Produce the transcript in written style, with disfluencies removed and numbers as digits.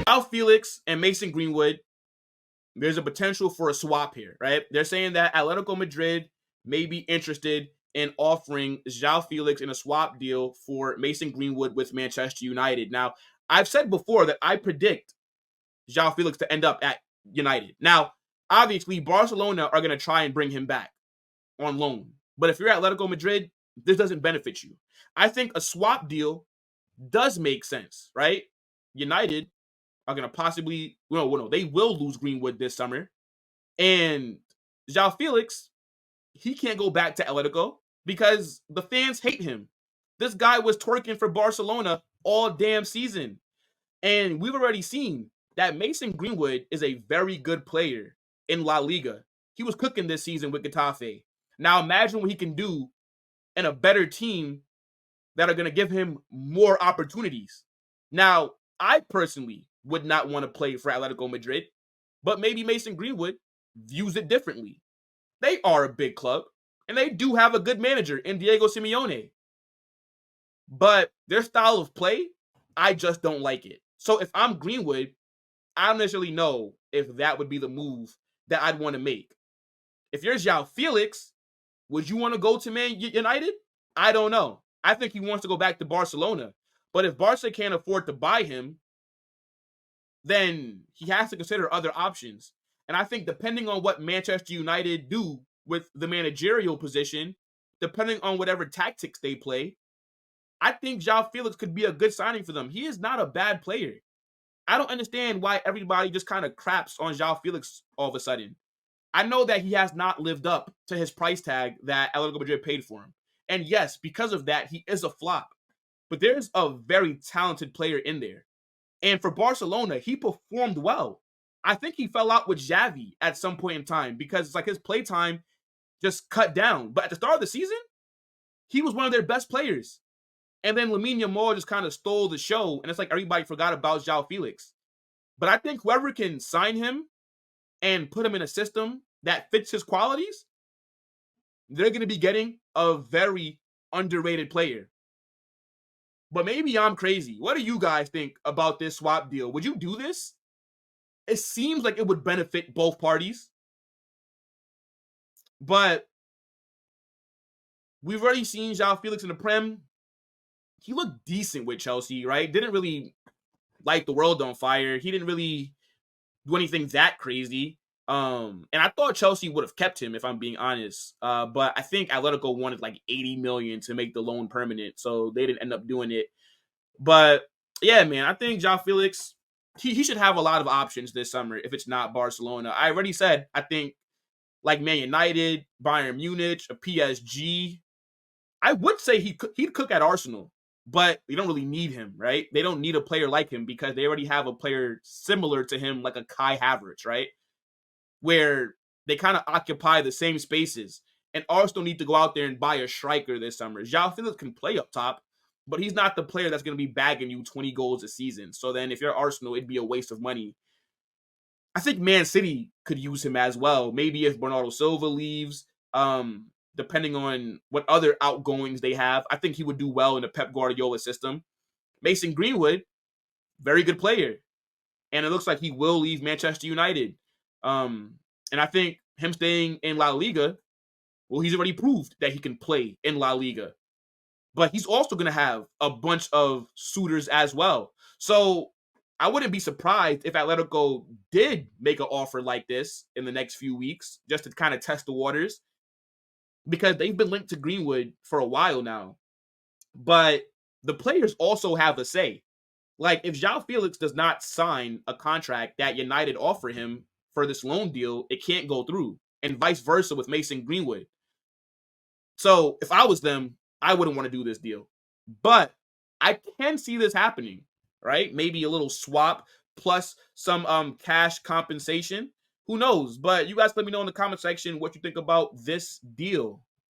João Félix and Mason Greenwood, there's a potential for a swap here, right? They're saying that Atlético Madrid may be interested in offering João Félix in a swap deal for Mason Greenwood with Manchester United. Now, I've said before that I predict João Félix to end up at United. Now, obviously, Barcelona are going to try and bring him back on loan. But if you're Atletico Madrid, this doesn't benefit you. I think a swap deal does make sense, right? United are going to possibly, they will lose Greenwood this summer. And João Félix, he can't go back to Atletico because the fans hate him. This guy was twerking for Barcelona all damn season. And we've already seen that Mason Greenwood is a very good player in La Liga. He was cooking this season with Getafe. Now imagine what he can do in a better team that are going to give him more opportunities. Now, I personally would not want to play for Atletico Madrid, but maybe Mason Greenwood views it differently. They are a big club, and they do have a good manager in Diego Simeone. But their style of play, I just don't like it. So if I'm Greenwood, I don't necessarily know if that would be the move that I'd want to make. If you're João Félix, would you want to go to Man United? I don't know. I think he wants to go back to Barcelona. But if Barca can't afford to buy him, then he has to consider other options. And I think depending on what Manchester United do with the managerial position, depending on whatever tactics they play, I think João Félix could be a good signing for them. He is not a bad player. I don't understand why everybody just kind of craps on João Félix all of a sudden. I know that he has not lived up to his price tag that Atletico Madrid paid for him. And yes, because of that, he is a flop. But there's a very talented player in there. And for Barcelona, he performed well. I think he fell out with Xavi at some point in time because it's like his play time just cut down. But at the start of the season, he was one of their best players. And then Lamine Yamal just kind of stole the show, and it's like everybody forgot about João Félix. But I think whoever can sign him and put him in a system that fits his qualities, they're going to be getting a very underrated player. But maybe I'm crazy. What do you guys think about this swap deal? Would you do this? It seems like it would benefit both parties. But we've already seen João Félix in the Prem. He looked decent with Chelsea, right? Didn't really light the world on fire. He didn't really do anything that crazy. And I thought Chelsea would have kept him, if I'm being honest. But I think Atletico wanted like 80 million to make the loan permanent, so they didn't end up doing it. But yeah, man, I think João Félix, he should have a lot of options this summer if it's not Barcelona. I already said, I think like Man United, Bayern Munich, a PSG. I would say he'd cook at Arsenal. But they don't really need him, right? They don't need a player like him because they already have a player similar to him, like a Kai Havertz, right? Where they kind of occupy the same spaces. And Arsenal need to go out there and buy a striker this summer. João Félix can play up top, but he's not the player that's going to be bagging you 20 goals a season. So then if you're Arsenal, it'd be a waste of money. I think Man City could use him as well. Maybe if Bernardo Silva leaves, depending on what other outgoings they have. I think he would do well in the Pep Guardiola system. Mason Greenwood, very good player. And it looks like he will leave Manchester United. And I think him staying in La Liga, well, he's already proved that he can play in La Liga. But he's also going to have a bunch of suitors as well. So I wouldn't be surprised if Atletico did make an offer like this in the next few weeks, just to kind of test the waters. Because they've been linked to Greenwood for a while now. But the players also have a say. Like, if João Félix does not sign a contract that United offer him for this loan deal, it can't go through. And vice versa with Mason Greenwood. So, if I was them, I wouldn't want to do this deal. But I can see this happening, right? Maybe a little swap plus some cash compensation. Who knows? But you guys let me know in the comment section what you think about this deal.